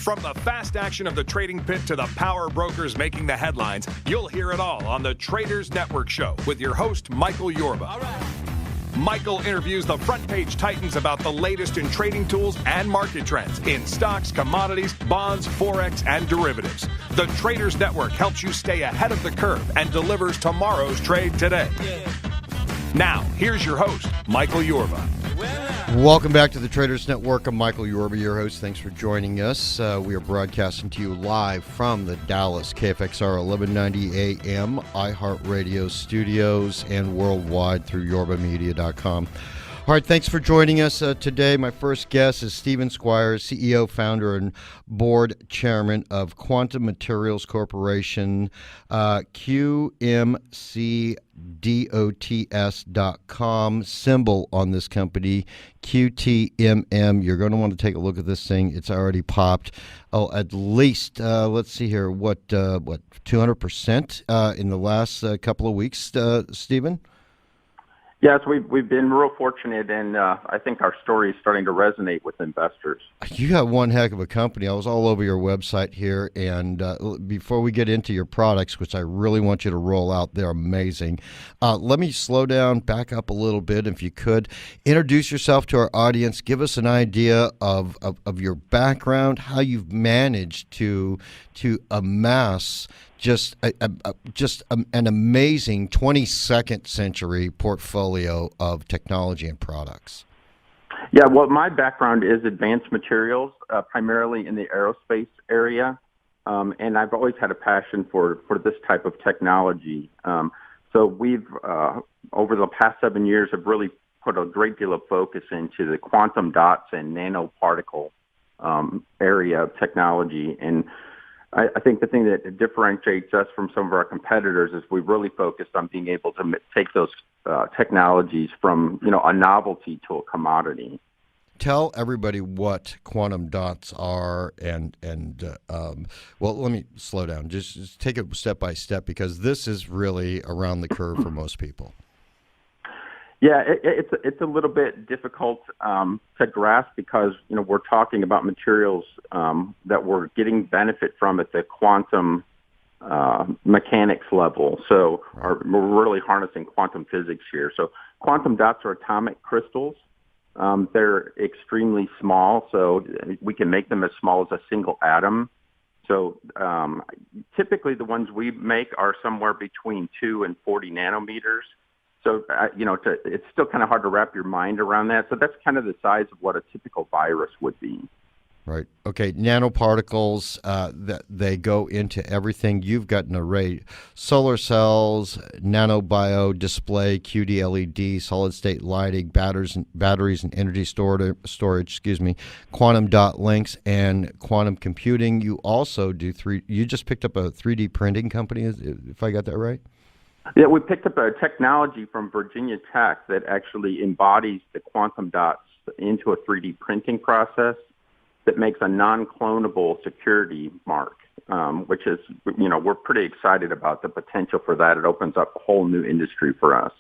From the fast action of the trading pit to the power brokers making the headlines, you'll hear it all on the Traders Network Show with your host, Michael Yorba. All right. Michael interviews the front page titans about the latest in trading tools and market trends in stocks, commodities, bonds, forex, and derivatives. The Traders Network helps you stay ahead of the curve and delivers tomorrow's trade today. Now, here's your host, Michael Yorba. Welcome back to the Traders Network. I'm Michael Yorba, your host. Thanks for joining us. We are broadcasting to you live from the Dallas KFXR 1190 AM iHeart Radio studios and worldwide through yorbamedia.com. All right, thanks for joining us today. My first guest is Stephen Squires, CEO, founder, and board chairman of Quantum Materials Corporation, QMCDOTS.com. Symbol on this company, QTMM. You're going to want to take a look at this thing. It's already popped. Oh, at least, let's see here, what 200% in the last couple of weeks, Stephen? Yes, we've been real fortunate, and I think our story is starting to resonate with investors. You got one heck of a company. I was all over your website here, and before we get into your products, which I really want you to roll out, they're amazing. Let me slow down, back up a little bit, if you could. Introduce yourself to our audience. Give us an idea of your background, how you've managed to amass just an amazing 22nd century portfolio of technology and products. Yeah, well, my background is advanced materials, primarily in the aerospace area, and I've always had a passion for this type of technology. So we've, over the past 7 years, have really put a great deal of focus into the quantum dots and nanoparticle area of technology. And I think the thing that differentiates us from some of our competitors is we've really focused on being able to take those technologies from, a novelty to a commodity. Tell everybody what quantum dots are, and well, let me slow down. Just take it step by step, because this is really around the curve for most people. Yeah, it's a little bit difficult to grasp because, we're talking about materials that we're getting benefit from at the quantum mechanics level. So we're really harnessing quantum physics here. So quantum dots are atomic crystals. They're extremely small, so we can make them as small as a single atom. So typically the ones we make are somewhere between 2 and 40 nanometers. So, it's still kind of hard to wrap your mind around that. So that's kind of the size of what a typical virus would be. Right. Okay. Nanoparticles, that they go into everything. You've got an array: solar cells, nanobio display, QD-LED, solid-state lighting, batteries and energy storage. Quantum dot links and quantum computing. You also do You just picked up a 3D printing company, if I got that right. Yeah, we picked up a technology from Virginia Tech that actually embodies the quantum dots into a 3D printing process that makes a non-clonable security mark, which is, we're pretty excited about the potential for that. It opens up a whole new industry for us.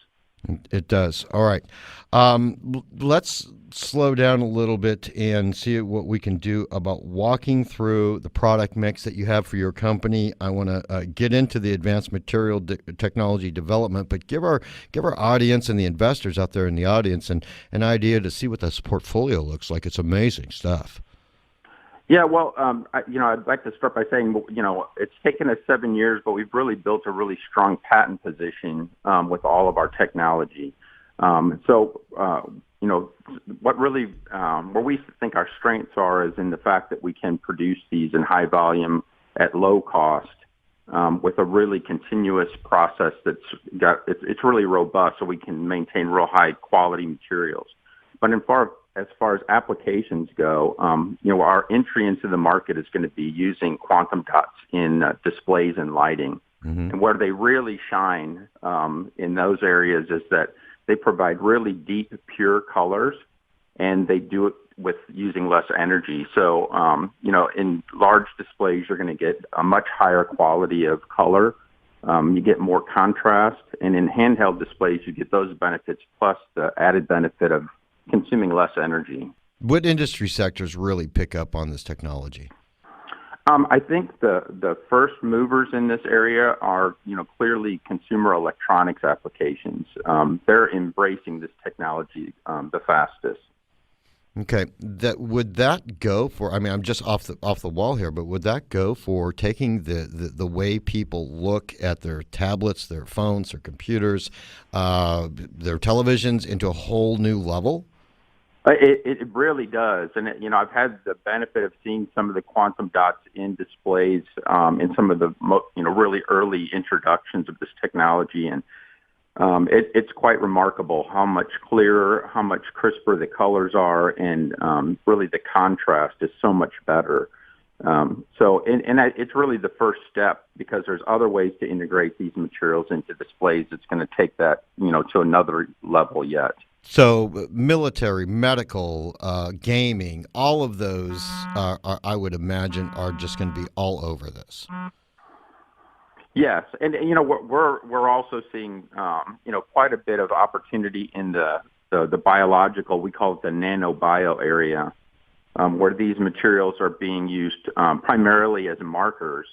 It does. All right. Let's slow down a little bit and see what we can do about walking through the product mix that you have for your company. I want to get into the advanced material technology development, but give our audience and the investors out there in the audience an idea to see what this portfolio looks like. It's amazing stuff. Yeah, well, I'd like to start by saying, it's taken us 7 years, but we've really built a really strong patent position with all of our technology. What really, where we think our strengths are is in the fact that we can produce these in high volume at low cost with a really continuous process it's really robust, so we can maintain real high quality materials. But as far as applications go, our entry into the market is going to be using quantum dots in displays and lighting. Mm-hmm. And where they really shine in those areas is that they provide really deep, pure colors, and they do it with using less energy. So, in large displays, you're going to get a much higher quality of color. You get more contrast, and in handheld displays, you get those benefits plus the added benefit of consuming less energy. What industry sectors really pick up on this technology? I think the first movers in this area are, clearly consumer electronics applications. They're embracing this technology the fastest. Okay, would that go for? I mean, I'm just off the wall here, but would that go for taking the way people look at their tablets, their phones, their computers, their televisions into a whole new level? It really does, and I've had the benefit of seeing some of the quantum dots in displays in some of the really early introductions of this technology, and it's quite remarkable how much clearer, how much crisper the colors are, and really the contrast is so much better. It's really the first step, because there's other ways to integrate these materials into displays. It's going to take that to another level yet. So military, medical, gaming, all of those, I would imagine, are just going to be all over this. Yes, and we're also seeing quite a bit of opportunity in the biological. We call it the nanobio area, where these materials are being used primarily as markers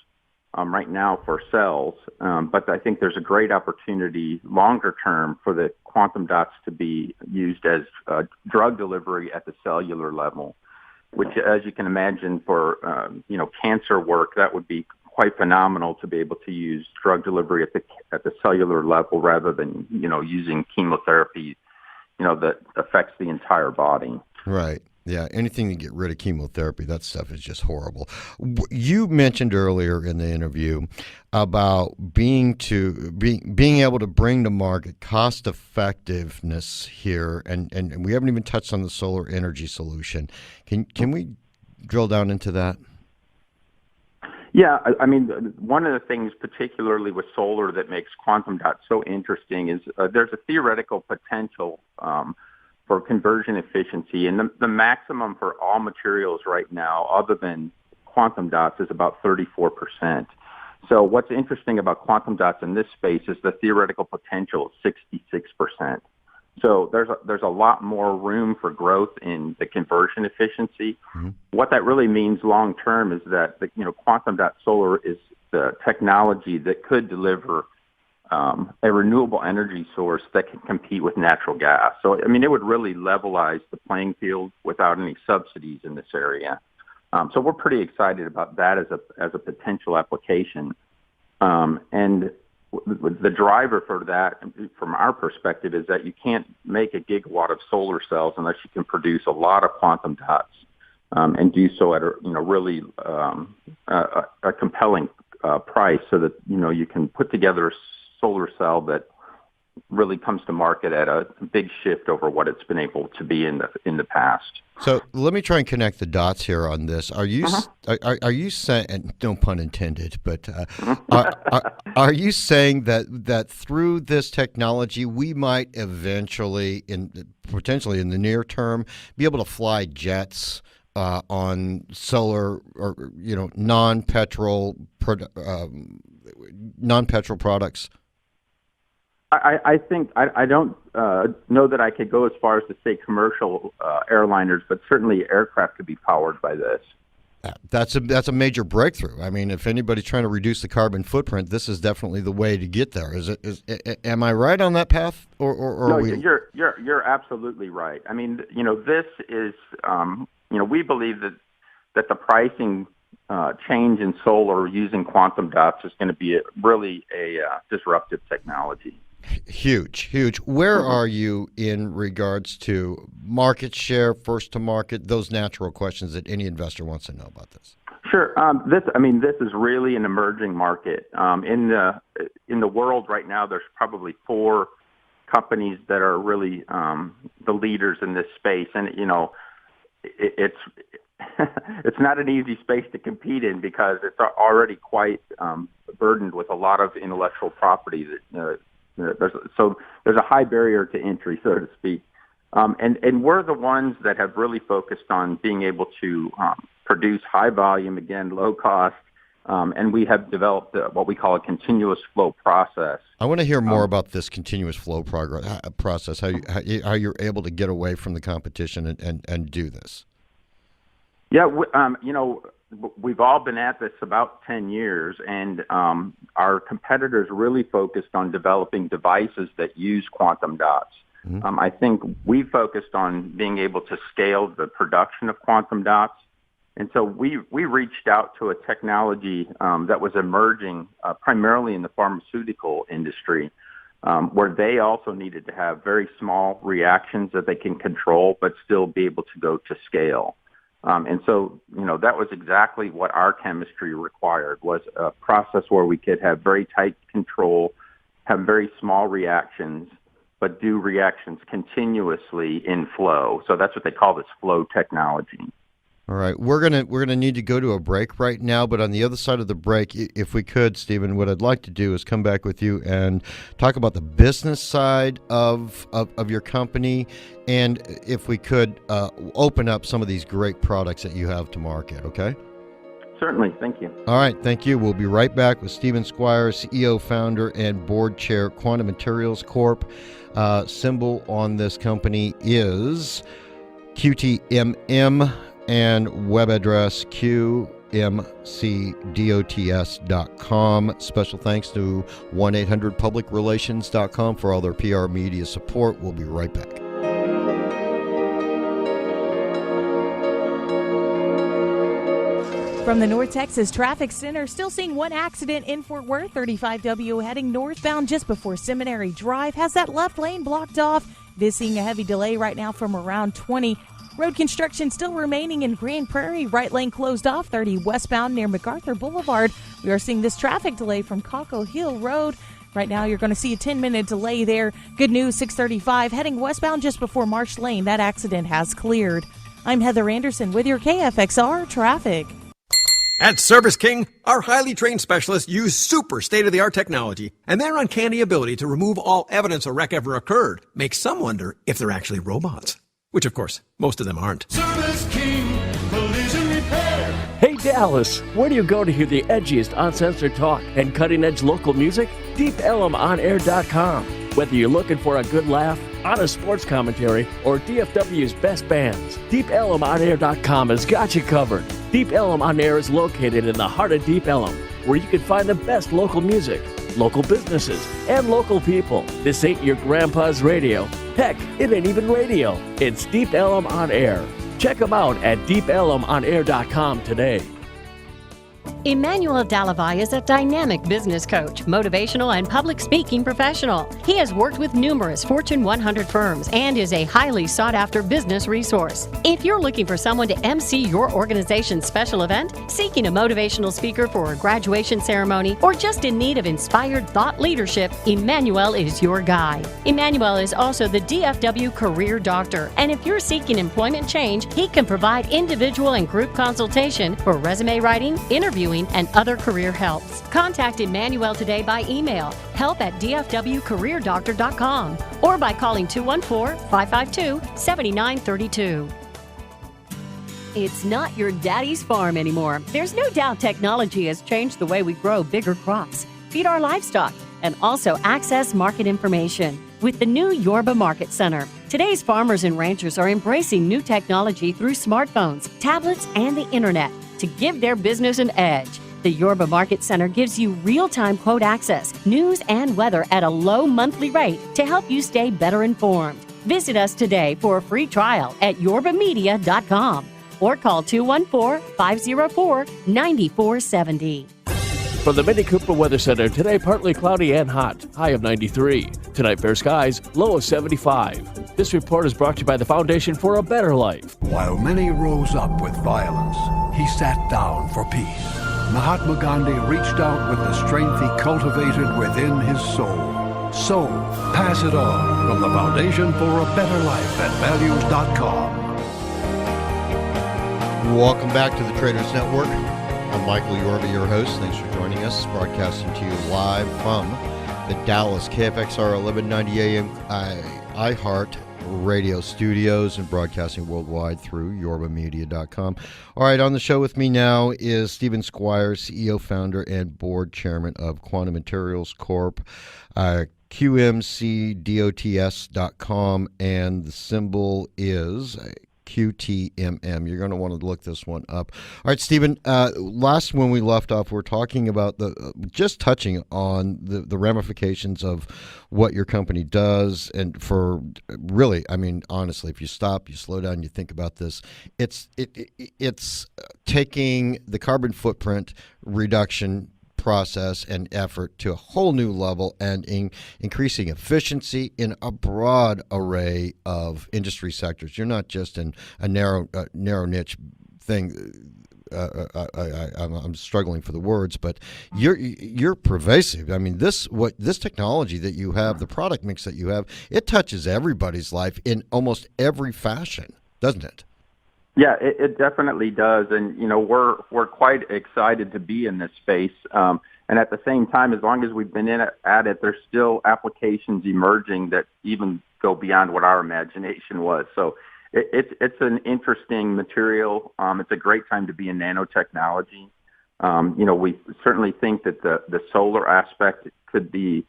right now for cells. But I think there's a great opportunity longer term for the quantum dots to be used as drug delivery at the cellular level, which, as you can imagine, for cancer work, that would be quite phenomenal to be able to use drug delivery at the cellular level rather than using chemotherapy that affects the entire body. Right. Yeah, anything to get rid of chemotherapy, that stuff is just horrible. You mentioned earlier in the interview about being able to bring to market cost effectiveness here, and we haven't even touched on the solar energy solution. Can we drill down into that? Yeah, I mean, one of the things particularly with solar that makes quantum dots so interesting is there's a theoretical potential for conversion efficiency, and the maximum for all materials right now, other than quantum dots, is about 34%. So what's interesting about quantum dots in this space is the theoretical potential is 66%. So there's a lot more room for growth in the conversion efficiency. Mm-hmm. What that really means long term is that quantum dot solar is the technology that could deliver a renewable energy source that can compete with natural gas. So I mean, it would really levelize the playing field without any subsidies in this area. So we're pretty excited about that as a potential application. And the driver for that, from our perspective, is that you can't make a gigawatt of solar cells unless you can produce a lot of quantum dots and do so at a really a compelling price, so that you can put together a solar cell that really comes to market at a big shift over what it's been able to be in the past. So let me try and connect the dots here on this. Are you are you saying, and no pun intended, but are you saying that through this technology we might eventually, potentially in the near term, be able to fly jets on solar or non-petrol products? I think I don't know that I could go as far as to say commercial airliners, but certainly aircraft could be powered by this. That's a major breakthrough. I mean, if anybody's trying to reduce the carbon footprint, this is definitely the way to get there. Am I right on that path? Or no, you're absolutely right. I mean, this is we believe that the pricing change in solar using quantum dots is going to be really a disruptive technology. Huge. Where are you in regards to market share, first to market, those natural questions that any investor wants to know about this? Sure. This is really an emerging market. In the world right now, there's probably 4 companies that are really the leaders in this space, and it's it's not an easy space to compete in because it's already quite burdened with a lot of intellectual property. There's a high barrier to entry, so to speak. And we're the ones that have really focused on being able to produce high volume, again, low cost, and we have developed what we call a continuous flow process. I want to hear more about this continuous flow process, how you're able to get away from the competition and do this. Yeah, we've all been at this about 10 years, and our competitors really focused on developing devices that use quantum dots. I think we focused on being able to scale the production of quantum dots. And so we reached out to a technology that was emerging primarily in the pharmaceutical industry, where they also needed to have very small reactions that they can control, but still be able to go to scale. And so, that was exactly what our chemistry required, was a process where we could have very tight control, have very small reactions, but do reactions continuously in flow. So that's what they call this flow technology. All right, we're gonna need to go to a break right now, but on the other side of the break, if we could, Stephen, what I'd like to do is come back with you and talk about the business side of your company, and if we could open up some of these great products that you have to market. Okay? Certainly, thank you. All right, thank you. We'll be right back with Stephen Squires, CEO, founder, and board chair, Quantum Materials Corp. Symbol on this company is QTMM, and web address qmcdots.com. Special thanks to 1-800-publicrelations.com for all their PR media support. We'll be right back. From the North Texas Traffic Center, still seeing one accident in Fort Worth. 35W heading northbound just before Seminary Drive has that left lane blocked off. This seeing a heavy delay right now from around 20. Road construction still remaining in Grand Prairie. Right lane closed off 30 westbound near MacArthur Boulevard. We are seeing this traffic delay from Cockle Hill Road. Right now, you're going to see a 10-minute delay there. Good news, 635 heading westbound just before Marsh Lane. That accident has cleared. I'm Heather Anderson with your KFXR traffic. At Service King, our highly trained specialists use super state-of-the-art technology, and their uncanny ability to remove all evidence a wreck ever occurred makes some wonder if they're actually robots. Which, of course, most of them aren't. Service King Collision Repair. Hey Dallas, where do you go to hear the edgiest uncensored talk and cutting-edge local music? DeepElmOnAir.com. Whether you're looking for a good laugh, honest sports commentary, or DFW's best bands, DeepElmOnAir.com has got you covered. Deep Ellum on Air is located in the heart of Deep Ellum, where you can find the best local music, local businesses, and local people. This ain't your grandpa's radio. Heck, it ain't even radio. It's Deep Ellum on Air. Check them out at DeepElmOnAir.com today. Emmanuel Dallavai is a dynamic business coach, motivational, and public speaking professional. He has worked with numerous Fortune 100 firms and is a highly sought-after business resource. If you're looking for someone to MC your organization's special event, seeking a motivational speaker for a graduation ceremony, or just in need of inspired thought leadership, Emmanuel is your guy. Emmanuel is also the DFW Career Doctor, and if you're seeking employment change, he can provide individual and group consultation for resume writing, interviewing, and other career helps. Contact Emmanuel today by email, help@dfwcareerdoctor.com, or by calling 214-552-7932. It's not your daddy's farm anymore. There's no doubt technology has changed the way we grow bigger crops, feed our livestock, and also access market information. With the new Yorba Market Center, today's farmers and ranchers are embracing new technology through smartphones, tablets, and the internet to give their business an edge. The Yorba Market Center gives you real-time quote access, news, and weather at a low monthly rate to help you stay better informed. Visit us today for a free trial at yorbamedia.com or call 214-504-9470. From the Mini Cooper Weather Center, today partly cloudy and hot, high of 93. Tonight fair skies, low of 75. This report is brought to you by the Foundation for a Better Life. While many rose up with violence, he sat down for peace. Mahatma Gandhi reached out with the strength he cultivated within his soul. So, pass it on from the Foundation for a Better Life at values.com. Welcome back to the Traders Network. I'm Michael Yorba, your host. Thanks for joining us. Broadcasting to you live from the Dallas KFXR 1190 AM iHeart radio studios and broadcasting worldwide through yorbamedia.com. All right, on the show with me now is Stephen Squires, CEO, founder, and board chairman of Quantum Materials Corp. QMCDOTS.com, and the symbol is QTMM. You're going to want to look this one up. All right, Stephen, last when we left off, we're talking about just touching on the ramifications of what your company does. And for really, I mean, honestly, if you stop, you slow down, you think about this, it's taking the carbon footprint reduction process and effort to a whole new level and increasing efficiency in a broad array of industry sectors. You're not just in a narrow niche thing. I'm struggling for the words, but you're pervasive. I mean, this technology that you have, the product mix that you have, it touches everybody's life in almost every fashion, doesn't it? Yeah, it definitely does, and we're quite excited to be in this space. And at the same time, as long as we've been at it, there's still applications emerging that even go beyond what our imagination was. So it's an interesting material. It's a great time to be in nanotechnology. We certainly think that the solar aspect could be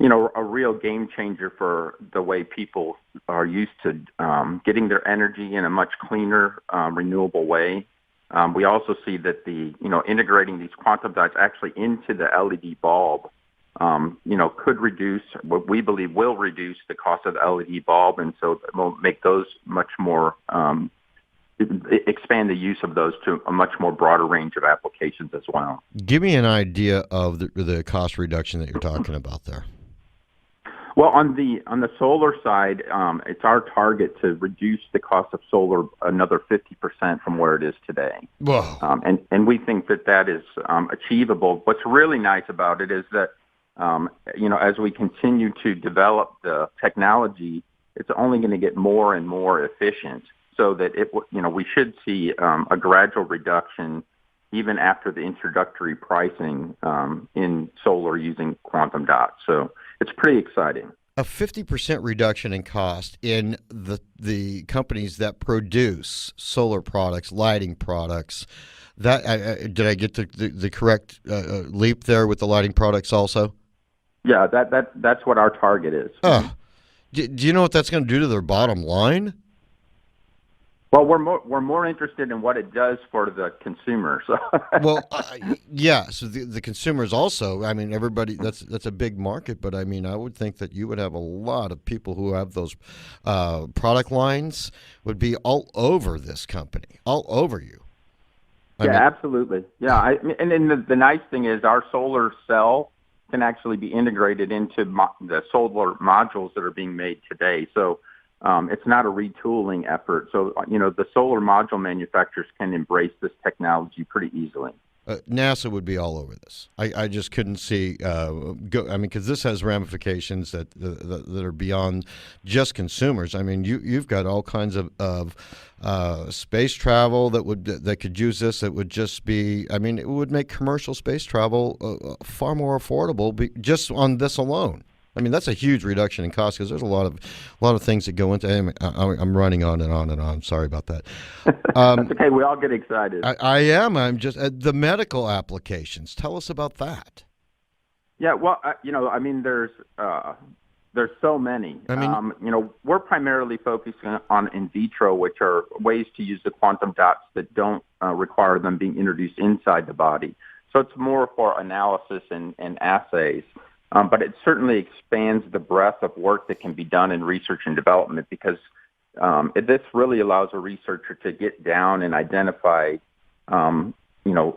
a real game changer for the way people are used to getting their energy in a much cleaner, renewable way. We also see that integrating these quantum dots actually into the LED bulb, could reduce, what we believe will reduce the cost of the LED bulb, and so it will make those much more, expand the use of those to a much more broader range of applications as well. Give me an idea of the cost reduction that you're talking about there. Well, on the solar side, it's our target to reduce the cost of solar another 50% from where it is today. Whoa. And we think that is achievable. What's really nice about it is that, as we continue to develop the technology, it's only going to get more and more efficient, so that we should see a gradual reduction even after the introductory pricing in solar using quantum dots. So it's pretty exciting. A 50% reduction in cost in the companies that produce solar products, lighting products. That did I get the correct leap there with the lighting products also? Yeah, that's what our target is. Do you know what that's going to do to their bottom line? Well, we're more interested in what it does for the consumer. So. Well, yeah. So the consumers also. I mean, everybody. That's a big market. But I mean, I would think that you would have a lot of people who have those product lines would be all over this company, all over you. I mean, absolutely. Yeah. And then the nice thing is our solar cell can actually be integrated into the solar modules that are being made today. So. It's not a retooling effort. So, the solar module manufacturers can embrace this technology pretty easily. NASA would be all over this. I just couldn't see because this has ramifications that are beyond just consumers. I mean, you've got all kinds of space travel that could use this. That would just be. I mean, it would make commercial space travel far more affordable just on this alone. I mean, that's a huge reduction in cost because there's a lot of things that go into. I'm running on and on and on. Sorry about that. That's okay. We all get excited. I am. I'm just the medical applications. Tell us about that. Yeah. Well, there's so many. I mean, we're primarily focusing on in vitro, which are ways to use the quantum dots that don't require them being introduced inside the body. So it's more for analysis and assays. But it certainly expands the breadth of work that can be done in research and development because this really allows a researcher to get down and identify,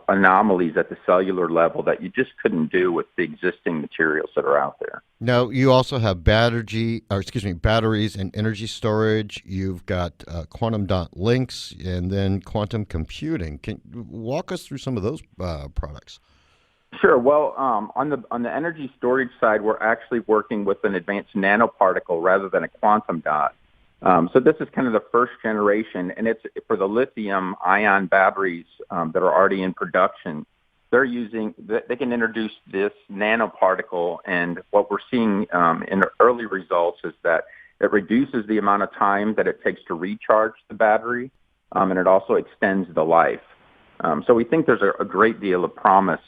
anomalies at the cellular level that you just couldn't do with the existing materials that are out there. Now, you also have batteries and energy storage. You've got quantum dot links and then quantum computing. Can you walk us through some of those products? Sure. Well, on the energy storage side, we're actually working with an advanced nanoparticle rather than a quantum dot. So this is kind of the first generation, and it's for the lithium-ion batteries that are already in production. They can introduce this nanoparticle, and what we're seeing in the early results is that it reduces the amount of time that it takes to recharge the battery, and it also extends the life. So we think there's a great deal of promise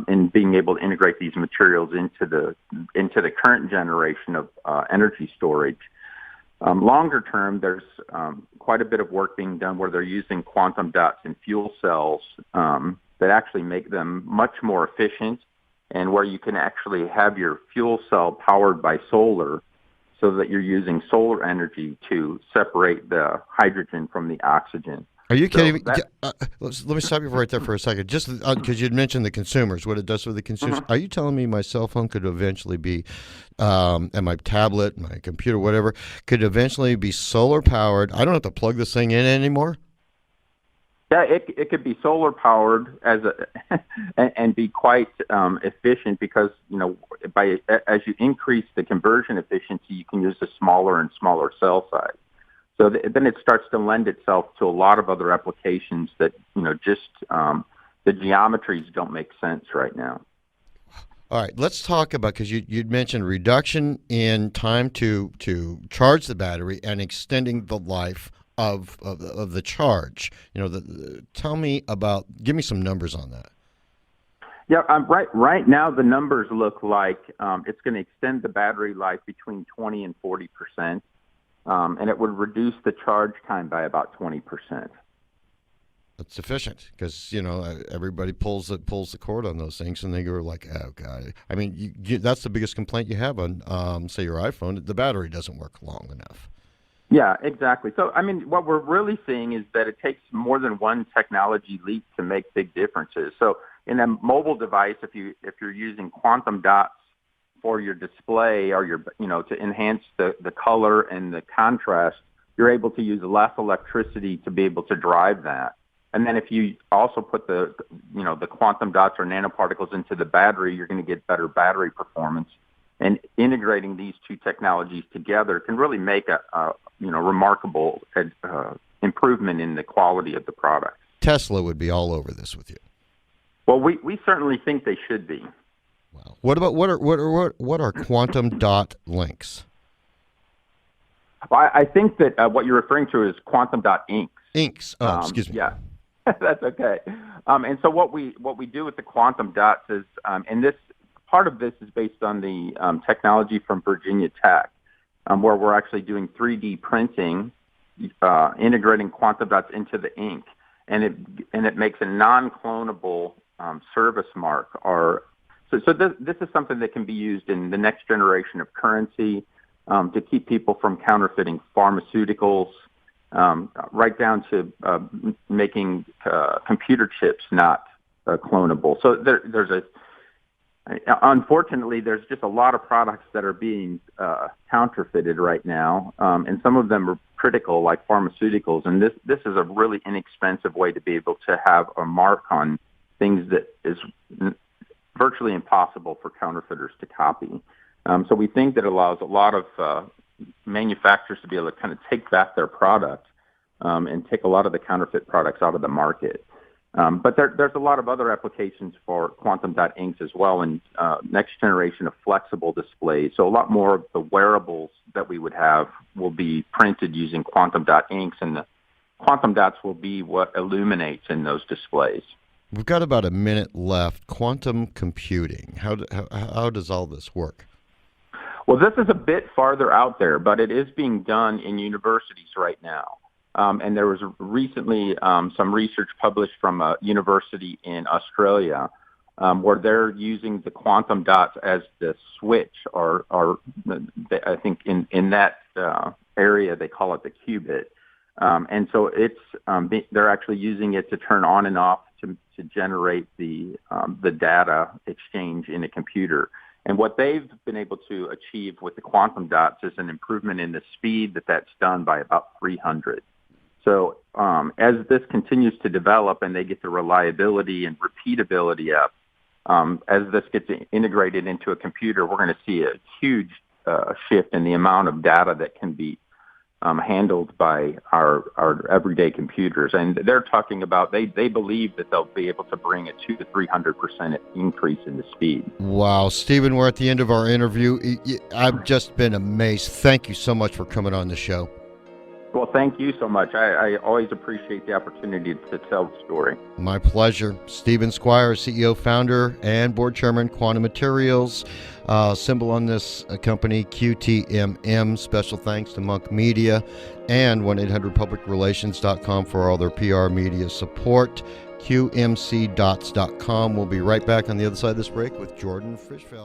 in being able to integrate these materials into the current generation of energy storage. Longer term, there's quite a bit of work being done where they're using quantum dots in fuel cells that actually make them much more efficient, and where you can actually have your fuel cell powered by solar so that you're using solar energy to separate the hydrogen from the oxygen. Are you kidding me? Let me stop you right there for a second. Just because you'd mentioned the consumers, what it does for the consumers. Are you telling me my cell phone could eventually be, and my tablet, my computer, whatever, could eventually be solar powered? I don't have to plug this thing in anymore? Yeah, it could be solar powered and be quite efficient because, as you increase the conversion efficiency, you can use a smaller and smaller cell size. So then it starts to lend itself to a lot of other applications that, just the geometries don't make sense right now. All right, let's talk about, because you'd mentioned reduction in time to charge the battery and extending the life of the charge. Give me some numbers on that. Yeah, right now the numbers look like it's going to extend the battery life between 20 and 40%. And it would reduce the charge time by about 20%. That's sufficient because everybody pulls the cord on those things, and they go like, "Oh God!" I mean, that's the biggest complaint you have on, say, your iPhone. The battery doesn't work long enough. Yeah, exactly. So, I mean, what we're really seeing is that it takes more than one technology leap to make big differences. So, in a mobile device, if you're using quantum dots for your display or to enhance the color and the contrast, you're able to use less electricity to be able to drive that. And then if you also put the quantum dots or nanoparticles into the battery, you're going to get better battery performance. And integrating these two technologies together can really make a remarkable improvement in the quality of the product. Tesla would be all over this with you. Well, we certainly think they should be. Wow. What are quantum dot links? Well, I think that what you're referring to is quantum dot inks. Inks. Oh, excuse me. Yeah, that's okay. And so what we do with the quantum dots is, and this part of this is based on the technology from Virginia Tech, where we're actually doing 3D printing, integrating quantum dots into the ink, and it makes a non-clonable service mark. So this is something that can be used in the next generation of currency to keep people from counterfeiting pharmaceuticals, right down to making computer chips not clonable. So unfortunately, there's just a lot of products that are being counterfeited right now, and some of them are critical, like pharmaceuticals. And this is a really inexpensive way to be able to have a mark on things that is virtually impossible for counterfeiters to copy. So we think that allows a lot of manufacturers to be able to kind of take back their product and take a lot of the counterfeit products out of the market. But there's a lot of other applications for quantum dot inks as well, and next generation of flexible displays. So a lot more of the wearables that we would have will be printed using quantum dot inks, and the quantum dots will be what illuminates in those displays. We've got about a minute left. Quantum computing. How does all this work? Well, this is a bit farther out there, but it is being done in universities right now. And there was recently some research published from a university in Australia where they're using the quantum dots as the switch, or I think in that area they call it the qubit. And so they're actually using it to turn on and off to generate the data exchange in a computer. And what they've been able to achieve with the quantum dots is an improvement in the speed that's done by about 300. So as this continues to develop and they get the reliability and repeatability up, as this gets integrated into a computer, we're going to see a huge shift in the amount of data that can be handled by our everyday computers. And they're talking about, they believe that they'll be able to bring a 200 to 300% increase in the speed. Wow. Stephen, we're at the end of our interview. I've just been amazed. Thank you so much for coming on the show. Well, thank you so much. I always appreciate the opportunity to tell the story. My pleasure. Stephen Squires, CEO, founder, and board chairman, Quantum Materials. Symbol on this company, QTMM. Special thanks to Monk Media and 1-800-PublicRelations.com for all their PR media support. QMCdots.com. We'll be right back on the other side of this break with Jordan Frischfeld.